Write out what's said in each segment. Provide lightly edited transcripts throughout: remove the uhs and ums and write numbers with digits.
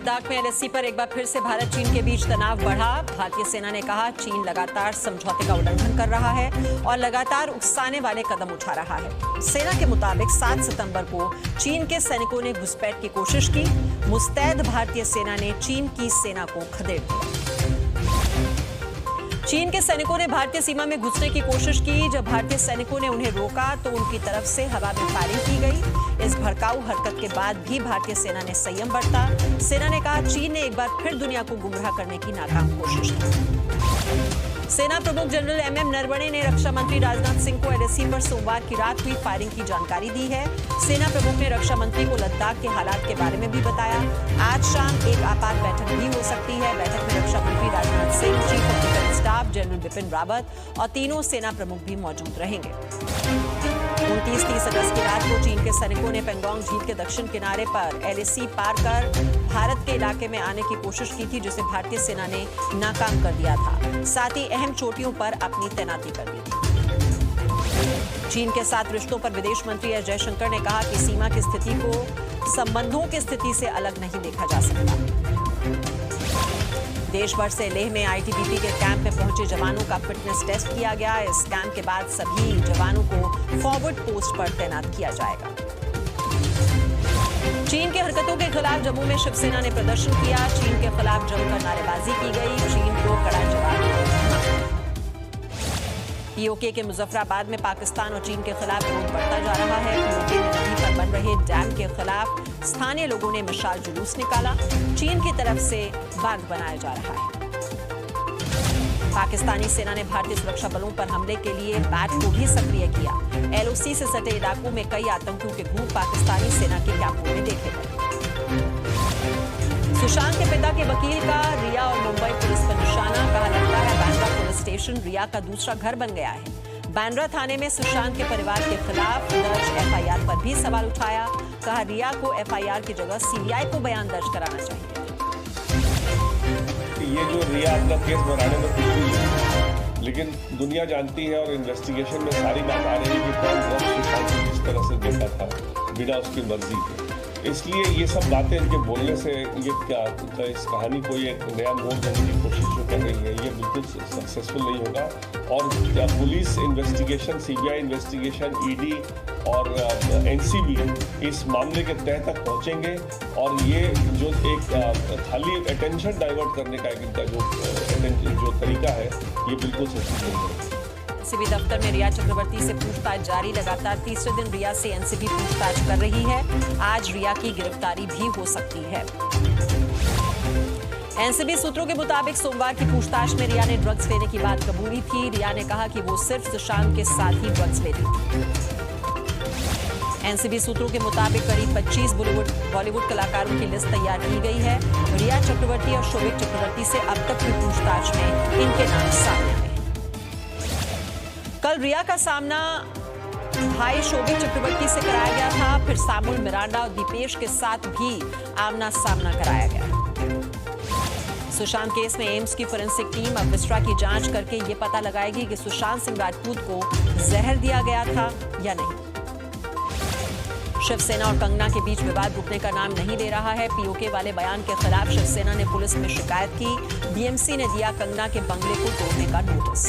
लद्दाख में एलएसी पर एक बार फिर से भारत चीन के बीच तनाव बढ़ा। भारतीय सेना ने कहा चीन लगातार समझौते का उल्लंघन कर रहा है और लगातार उकसाने वाले कदम उठा रहा है। सेना के मुताबिक 7 सितंबर को चीन के सैनिकों ने घुसपैठ की कोशिश की। मुस्तैद भारतीय सेना ने चीन की सेना को खदेड़ दिया। चीन के सैनिकों ने भारतीय सीमा में घुसने की कोशिश की। जब भारतीय सैनिकों ने उन्हें रोका तो उनकी तरफ से हवा में फायरिंग की गई। इस भड़काऊ हरकत के बाद भी भारतीय सेना ने संयम बरता। सेना ने कहा चीन ने एक बार फिर दुनिया को गुमराह करने की नाकाम कोशिश की। सेना प्रमुख जनरल एमएम नरवणे ने रक्षा मंत्री राजनाथ सिंह को एलएसी पर सोमवार की रात हुई फायरिंग की जानकारी दी है। सेना प्रमुख ने रक्षा मंत्री को लद्दाख के हालात के बारे में भी बताया। आज शाम एक आपात बैठक भी हो सकती है। बैठक में रक्षा मंत्री Rajnath Singh, chief of defence staff general Bipin Rawat और तीनों सेना प्रमुख भी मौजूद रहेंगे। 29-30 अगस्त की रात को चीन के सैनिकों ने पेंगोंग झील के दक्षिण किनारे पर एलएसी पार कर भारत के इलाके में आने की कोशिश की थी, जिसे भारतीय सेना ने नाकाम कर दिया था। साथ ही अहम चोटियों पर अपनी तैनाती कर दी थी। चीन के साथ रिश्तों पर विदेश मंत्री एस जयशंकर ने कहा कि सीमा की स्थिति को संबंधों की स्थिति से अलग नहीं देखा जा सकता। देश भर से लेह में आईटीबीपी के कैंप में पहुंचे जवानों का फिटनेस टेस्ट किया गया। इस कैंप के बाद सभी जवानों को फॉरवर्ड पोस्ट पर तैनात किया जाएगा। चीन की हरकतों के खिलाफ जम्मू में शिवसेना ने प्रदर्शन किया। चीन के खिलाफ जमकर नारेबाजी की गई। चीन को कड़ा जवाब दिया। पीओके के मुजफ्फराबाद में पाकिस्तान और चीन के खिलाफ विरोध बढ़ता जा रहा है। पीओके में नदी पर बन रहे डैम के खिलाफ स्थानीय लोगों ने मिसाल जुलूस निकाला। चीन की तरफ से बांध बनाया जा रहा है। पाकिस्तानी सेना ने भारतीय सुरक्षा बलों पर हमले के लिए बैट को भी सक्रिय किया। एलओसी से सटे इलाकों में कई आतंकियों के ग्रुप पाकिस्तानी सेना के कैंपों में देखे गए। सुशांत के पिता के वकील का रिया और मुंबई पुलिस पर निशाना। कहा लगता है बांद्रा पुलिस स्टेशन रिया का दूसरा घर बन गया है। बांद्रा थाने में सुशांत के परिवार के खिलाफ दर्ज एफआईआर पर भी सवाल उठाया। कहा रिया को एफआईआर की जगह सीबीआई को बयान दर्ज कराना चाहिए। ये जो रिया अपना केस बनाने में खुश हुई है, लेकिन दुनिया जानती है और इन्वेस्टिगेशन में सारी बात आ रही है कि कौन सुशांत को किस तरह से देता था बिना उसकी मर्जी के। इसलिए ये सब बातें इनके बोलने से ये क्या इस कहानी को ये नया मोड़ देने की कोशिश जो कर रही है, ये बिल्कुल सक्सेसफुल नहीं होगा। और police investigation, CBI investigation, ED और एनसीबी इस मामले के तह तक पहुंचेंगे और ये जो एक खाली अटेंशन डाइवर्ट करने का इनका जो तरीका है, ये बिल्कुल सक्सेसफुल नहीं होगा। एनसीबी दफ्तर में रिया चक्रवर्ती से पूछताछ जारी। लगातार तीसरे दिन रिया से एनसीबी पूछताछ कर रही है। आज रिया की गिरफ्तारी भी हो सकती है। एनसीबी सूत्रों के मुताबिक सोमवार की पूछताछ में रिया ने ड्रग्स लेने की बात कबूली थी। रिया ने कहा कि वो सिर्फ सुशांत के साथ ही ड्रग्स लेती थी। एनसीबी सूत्रों के मुताबिक करीब 25 बॉलीवुड कलाकारों की लिस्ट तैयार की गई है। रिया चक्रवर्ती और शोभिक चक्रवर्ती से अब तक की पूछताछ में इनके नाम सामने आए। कल रिया का सामना भाई शोभिक चक्रवर्ती से कराया गया था। फिर सामुल मिरांडा और दीपेश के साथ भी आमना सामना कराया गया। सुशांत केस में एम्स की फोरेंसिक टीम अब विस्ट्रा की जांच करके ये पता लगाएगी कि सुशांत सिंह राजपूत को जहर दिया गया था या नहीं। शिवसेना और कंगना के बीच विवाद रुकने का नाम नहीं ले रहा है। पीओके वाले बयान के खिलाफ शिवसेना ने पुलिस में शिकायत की। बीएमसी ने दिया कंगना के बंगले को तोड़ने का नोटिस।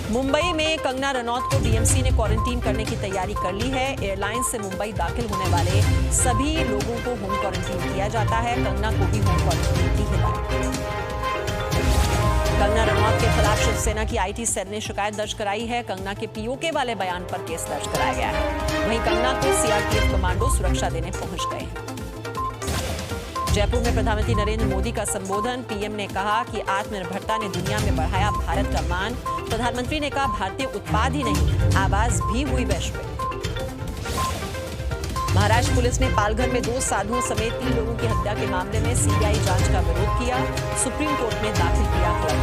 मुंबई में कंगना रनौत को बीएमसी ने क्वारंटीन करने की तैयारी कर ली है। एयरलाइंस से मुंबई दाखिल होने वाले सभी लोगों को होम क्वारंटीन किया जाता है। कंगना को भी होम क्वारंटीन की हिदायत। कंगना रनौत के खिलाफ शिवसेना की आईटी सेल ने शिकायत दर्ज कराई है। कंगना के पीओके वाले बयान पर केस दर्ज कराया गया है। वहीं कंगना को सीआरपीएफ कमांडो सुरक्षा देने पहुंच गए हैं। जयपुर में प्रधानमंत्री नरेंद्र मोदी का संबोधन। पीएम ने कहा कि आत्मनिर्भरता ने दुनिया में बढ़ाया भारत का मान। प्रधानमंत्री ने कहा भारतीय उत्पाद ही नहीं, आवाज भी हुई वैश्विक। महाराष्ट्र पुलिस ने पालघर में 2 साधुओं समेत 3 लोगों की हत्या के मामले में सीबीआई जांच का विरोध किया। सुप्रीम कोर्ट में दाखिल किया क्लेम।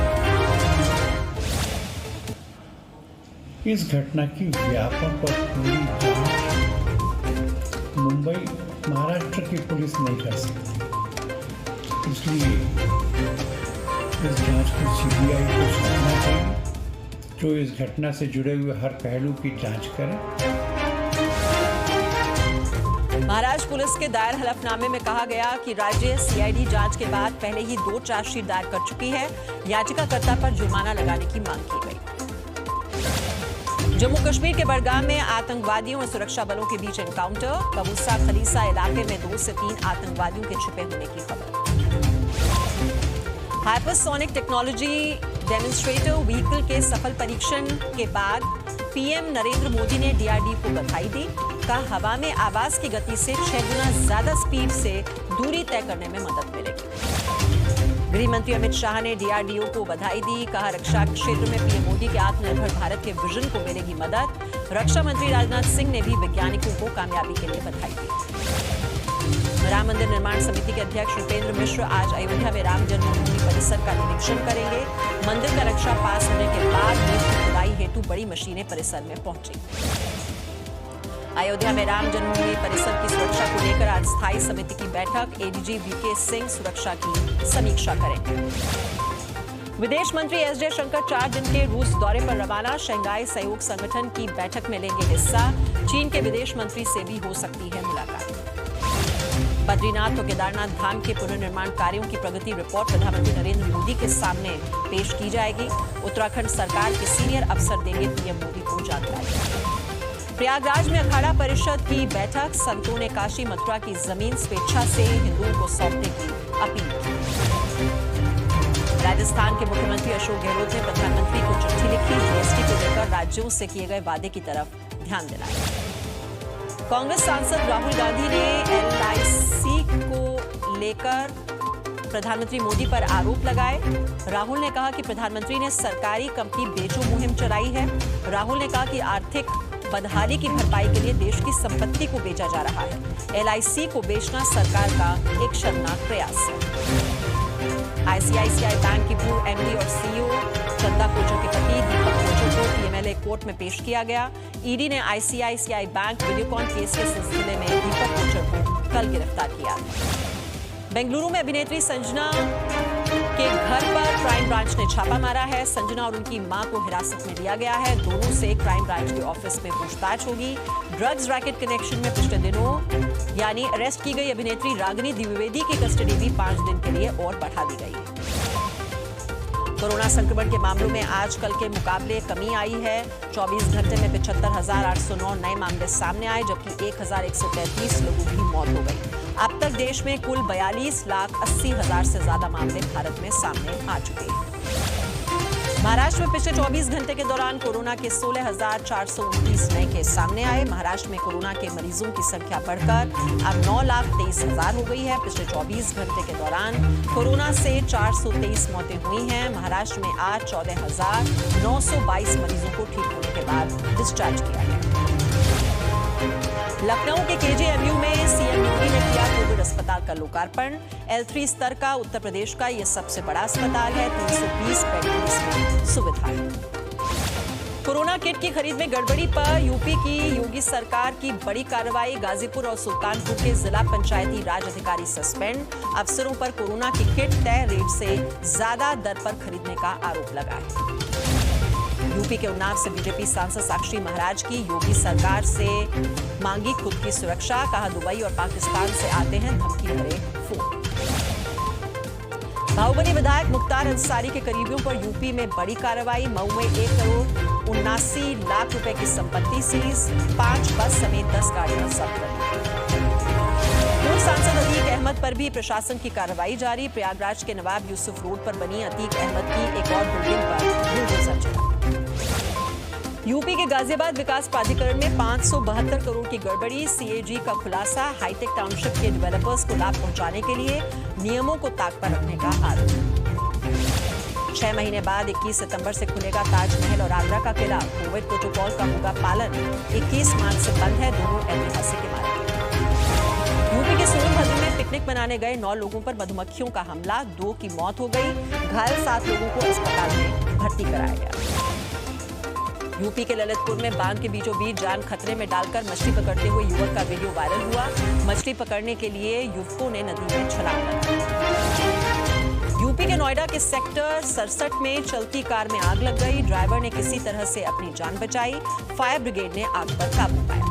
इस घटना की व्यापक और पूरी जांच मुंबई महाराष्ट्र की पुलिस नहीं कर सकती। इसलिए इस जांच को सीबीआई को सौंपना चाहिए, जो इस घटना से जुड़े हुए हर पहलू की जांच करें। महाराष्ट्र पुलिस के दायर हलफनामे में कहा गया कि राज्य सीआईडी जांच के बाद पहले ही 2 चार्जशीट दायर कर चुकी है। याचिकाकर्ता पर जुर्माना लगाने की मांग की गई। जम्मू कश्मीर के बड़गाम में आतंकवादियों और सुरक्षा बलों के बीच एनकाउंटर। कबूसा खलीसा इलाके में 2 से 3 आतंकवादियों के छिपे होने की खबर। हाइपरसोनिक टेक्नोलॉजी डेमोन्स्ट्रेटर व्हीकल के सफल परीक्षण के बाद पीएम नरेंद्र मोदी ने डीआरडीओ को बधाई दी। कहा हवा में आवाज की गति से 6 गुना ज्यादा स्पीड से दूरी तय करने में मदद मिलेगी। गृह मंत्री अमित शाह ने डीआरडीओ को बधाई दी। कहा रक्षा क्षेत्र में पीएम मोदी के आत्मनिर्भर भारत के विजन को मिलेगी मदद। रक्षा मंत्री राजनाथ सिंह ने भी वैज्ञानिकों को कामयाबी के लिए बधाई दी। राम मंदिर निर्माण समिति के अध्यक्ष नृपेंद्र मिश्र आज अयोध्या में राम जन्मभूमि परिसर का निरीक्षण करेंगे। मंदिर का नक्शा पास होने के बाद नींव की खुदाई हेतु बड़ी मशीनें परिसर में पहुंची। अयोध्या में राम जन्मभूमि परिसर की सुरक्षा को लेकर आज स्थायी समिति की बैठक। एडीजी वीके सिंह सुरक्षा की समीक्षा करेंगे। विदेश मंत्री एस जयशंकर 4 दिन के रूस दौरे पर रवाना। शंघाई सहयोग संगठन की बैठक में लेंगे हिस्सा। चीन के विदेश मंत्री से भी हो सकती है मुलाकात। बद्रीनाथ और केदारनाथ धाम के पुनर्निर्माण कार्यों की प्रगति रिपोर्ट प्रधानमंत्री नरेंद्र मोदी के सामने पेश की जाएगी। उत्तराखंड सरकार के सीनियर अफसर देंगे पीएम मोदी को जानकारी। प्रयागराज में अखाड़ा परिषद की बैठक। संतों ने काशी मथुरा की जमीन स्वेच्छा से हिंदुओं को सौंपने की अपील की। राजस्थान के मुख्यमंत्री अशोक गहलोत ने प्रधानमंत्री को चिट्ठी लिखी। जीएसटी को लेकर राज्यों से किए गए वादे की तरफ ध्यान दिलाया। कांग्रेस सांसद राहुल गांधी ने एलआईसी को लेकर प्रधानमंत्री मोदी पर आरोप लगाए। राहुल ने कहा कि प्रधानमंत्री ने सरकारी कंपनी बेचो मुहिम चलाई है। राहुल ने कहा कि आर्थिक बदहाली की भरपाई के लिए देश की संपत्ति को बेचा जा रहा है। एलआईसी को बेचना सरकार का एक शर्मनाक प्रयास है। आईसीआईसीआई बैंक की पूर्व एमडी और सीईओ चंदा कोचर के पति दीपक कोचर को पीएमएलए कोर्ट में पेश किया गया। ईडी ने आईसीआईसीआई बैंक वीडियोकॉन केस के सिलसिले में दीपक कोचर को कल गिरफ्तार किया। बेंगलुरु में अभिनेत्री संजना के घर पर क्राइम ब्रांच ने छापा मारा है। संजना और उनकी मां को हिरासत में लिया गया है। दोनों से क्राइम ब्रांच के ऑफिस में पूछताछ होगी। ड्रग्स रैकेट कनेक्शन में पिछले दिनों यानी अरेस्ट की गई अभिनेत्री रागिनी द्विवेदी की कस्टडी भी 5 दिन के लिए और बढ़ा दी गई। कोरोना संक्रमण के मामलों में आज कल के मुकाबले कमी आई है। 24 घंटे में 75,809 नए मामले सामने आए, जबकि 1,133 लोगों की मौत हो गई। अब तक देश में कुल 42,80,000 से ज्यादा मामले भारत में सामने आ चुके हैं। महाराष्ट्र में पिछले 24 घंटे के दौरान कोरोना के 16,429 नए केस सामने आए। महाराष्ट्र में कोरोना के मरीजों की संख्या बढ़कर अब 9,23,000 हो गई है। पिछले 24 घंटे के दौरान कोरोना से 423 मौतें हुई हैं। महाराष्ट्र में आज 14,922 मरीजों को ठीक होने के बाद डिस्चार्ज किया गया। लखनऊ के केजीएमयू में सीएम योगी ने किया कोविड अस्पताल का लोकार्पण। L3 स्तर का उत्तर प्रदेश का यह सबसे बड़ा अस्पताल है। 320 बेड की इसमें सुविधा है। कोरोना किट की खरीद में गड़बड़ी पर यूपी की योगी सरकार की बड़ी कार्रवाई। गाजीपुर और सुल्तानपुर के जिला पंचायती राज अधिकारी सस्पेंड। अफसरों पर कोरोना की किट तय रेट से ज्यादा दर पर खरीदने का आरोप लगा है। यूपी के उन्नाव से बीजेपी सांसद साक्षी महाराज की योगी सरकार से मांगी खुद की सुरक्षा। कहा दुबई और पाकिस्तान से आते हैं धमकी भरे फोन। बाहुबली विधायक मुख्तार अंसारी के करीबियों पर यूपी में बड़ी कार्रवाई। मऊ में 1,79,00,000 रुपए की संपत्ति सीज। 5 बस समेत 10 गाड़ियां जब्त कर ली। पूर्व सांसद अतीक अहमद पर भी प्रशासन की कार्रवाई जारी। प्रयागराज के नवाब यूसुफ रोड पर बनी अतीक अहमद की एक और बिल्डिंग पर बुलडोजर चला। यूपी के गाजियाबाद विकास प्राधिकरण में 572 करोड़ की गड़बड़ी। सीएजी का खुलासा। हाईटेक टाउनशिप के डेवलपर्स को लाभ पहुंचाने के लिए नियमों को ताक पर रखने का आरोप। 6 महीने बाद 21 सितंबर से खुलेगा ताजमहल और आगरा का किला। कोविड प्रोटोकॉल का होगा पालन। 21 मार्च से बंद है दोनों ऐतिहासिक इमारतें। यूपी के सोनभद्र में पिकनिक मनाने गए 9 लोगों पर मधुमक्खियों का हमला। 2 की मौत हो गई। घायल 7 लोगों को अस्पताल में भर्ती कराया गया। यूपी के ललितपुर में बांध के बीचों बीच जान खतरे में डालकर मछली पकड़ते हुए युवक का वीडियो वायरल हुआ। मछली पकड़ने के लिए युवकों ने नदी में छलांग लगाई। यूपी के नोएडा के सेक्टर 67 में चलती कार में आग लग गई। ड्राइवर ने किसी तरह से अपनी जान बचाई। फायर ब्रिगेड ने आग पर काबू पाया।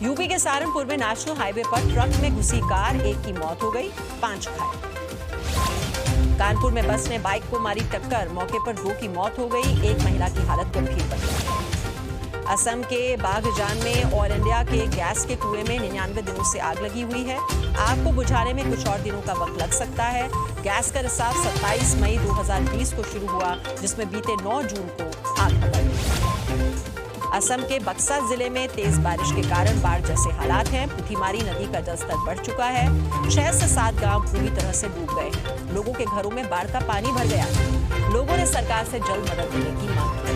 यूपी के सहारनपुर में नेशनल हाईवे पर ट्रक में घुसी कार, एक की मौत हो गई, 5 घायल। कानपुर में बस ने बाइक को मारी टक्कर, मौके पर 2 की मौत हो गई, एक महिला की हालत गंभीर बनी। असम के बाघजान में ऑयल इंडिया के गैस के कुएं में 99 दिनों से आग लगी हुई है। आग को बुझाने में कुछ और दिनों का वक्त लग सकता है। गैस का रिसाव 27 मई 2020 को शुरू हुआ, जिसमें बीते 9 जून को आग लग गई। असम के बक्सा जिले में तेज बारिश के कारण बाढ़ जैसे हालात हैं। पुठीमारी नदी का जलस्तर बढ़ चुका है। 6 से 7 गांव पूरी तरह से डूब गए हैं। लोगों के घरों में बाढ़ का पानी भर गया। लोगों ने सरकार से जल्द मदद देने की मांग की।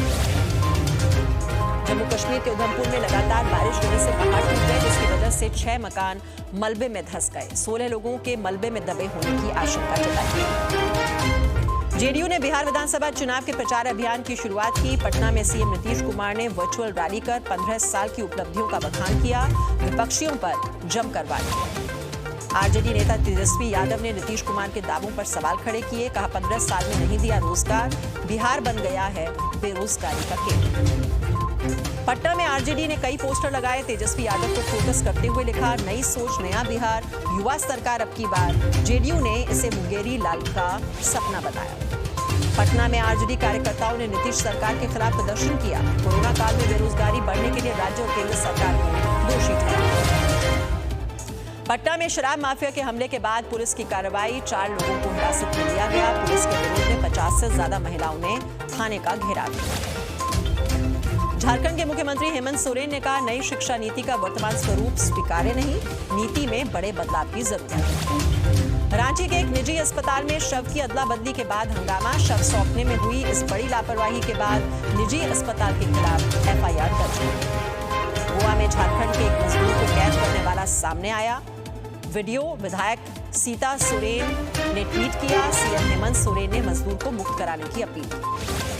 जम्मू कश्मीर के उधमपुर में लगातार बारिश होने से पहाड़ टूट गए, जिसकी वजह से 6 मकान मलबे में धंस गए। 16 लोगों के मलबे में दबे होने की आशंका जताई। जेडीयू ने बिहार विधानसभा चुनाव के प्रचार अभियान की शुरुआत की। पटना में सीएम नीतीश कुमार ने वर्चुअल रैली कर 15 साल की उपलब्धियों का बखान किया। विपक्षियों पर जमकर वार किया। आरजेडी नेता तेजस्वी यादव ने नीतीश कुमार के दावों पर सवाल खड़े किए। कहा, 15 साल में नहीं दिया रोजगार, बिहार बन गया है बेरोजगारी का केंद्र। पटना में आरजेडी ने कई पोस्टर लगाए। तेजस्वी यादव को फोकस करते हुए लिखा, नई सोच नया बिहार, युवा सरकार अब की बार। जेडीयू ने इसे मुंगेरी लाल का सपना बताया। पटना में आरजेडी कार्यकर्ताओं ने नीतीश सरकार के खिलाफ प्रदर्शन किया। कोरोना काल में बेरोजगारी बढ़ने के लिए राज्य और केंद्र सरकार को दोषी ठहराया। पटना में शराब माफिया के हमले के बाद पुलिस की कार्रवाई, 4 लोगों को हिरासत में लिया गया। पुलिस के विरोध में 50 से ज्यादा महिलाओं ने थाने का घेराव किया। झारखंड के मुख्यमंत्री हेमंत सोरेन ने कहा, नई शिक्षा नीति का वर्तमान स्वरूप स्वीकार्य नहीं, नीति में बड़े बदलाव की जरूरत है। रांची के एक निजी अस्पताल में शव की अदला बदली के बाद हंगामा, शव सौंपने में हुई इस बड़ी लापरवाही के बाद निजी अस्पताल के खिलाफ एफआईआर दर्ज हुई। गोवा में झारखंड के एक मजदूर को कैद करने वाला सामने आया। वीडियो विधायक सीता सोरेन ने ट्वीट किया। सीएम हेमंत सोरेन ने मजदूर को मुक्त कराने की अपील की।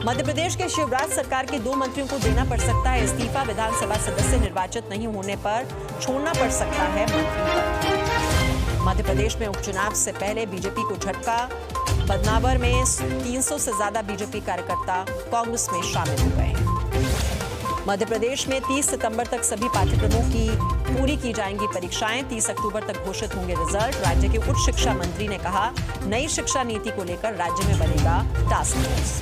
मध्य प्रदेश के शिवराज सरकार के 2 मंत्रियों को देना पड़ सकता है इस्तीफा। विधानसभा सदस्य निर्वाचित नहीं होने पर छोड़ना पड़ सकता है मंत्री पद। मध्य प्रदेश में उपचुनाव से पहले बीजेपी को झटका। बदनावर में 300 से ज्यादा बीजेपी कार्यकर्ता कांग्रेस में शामिल हो गए। मध्य प्रदेश में 30 सितंबर तक सभी पाठ्यक्रमों की पूरी की जाएंगी परीक्षाएं। 30 अक्टूबर तक घोषित होंगे रिजल्ट। राज्य के उच्च शिक्षा मंत्री ने कहा, नई शिक्षा नीति को लेकर राज्य में बनेगा टास्क फोर्स।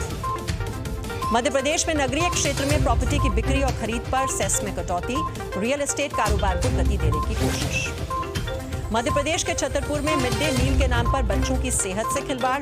मध्य प्रदेश में नगरीय क्षेत्र में प्रॉपर्टी की बिक्री और खरीद पर सेस में कटौती, रियल एस्टेट कारोबार को गति देने की कोशिश। मध्य प्रदेश के छतरपुर में मिड डे मील के नाम पर बच्चों की सेहत से खिलवाड़।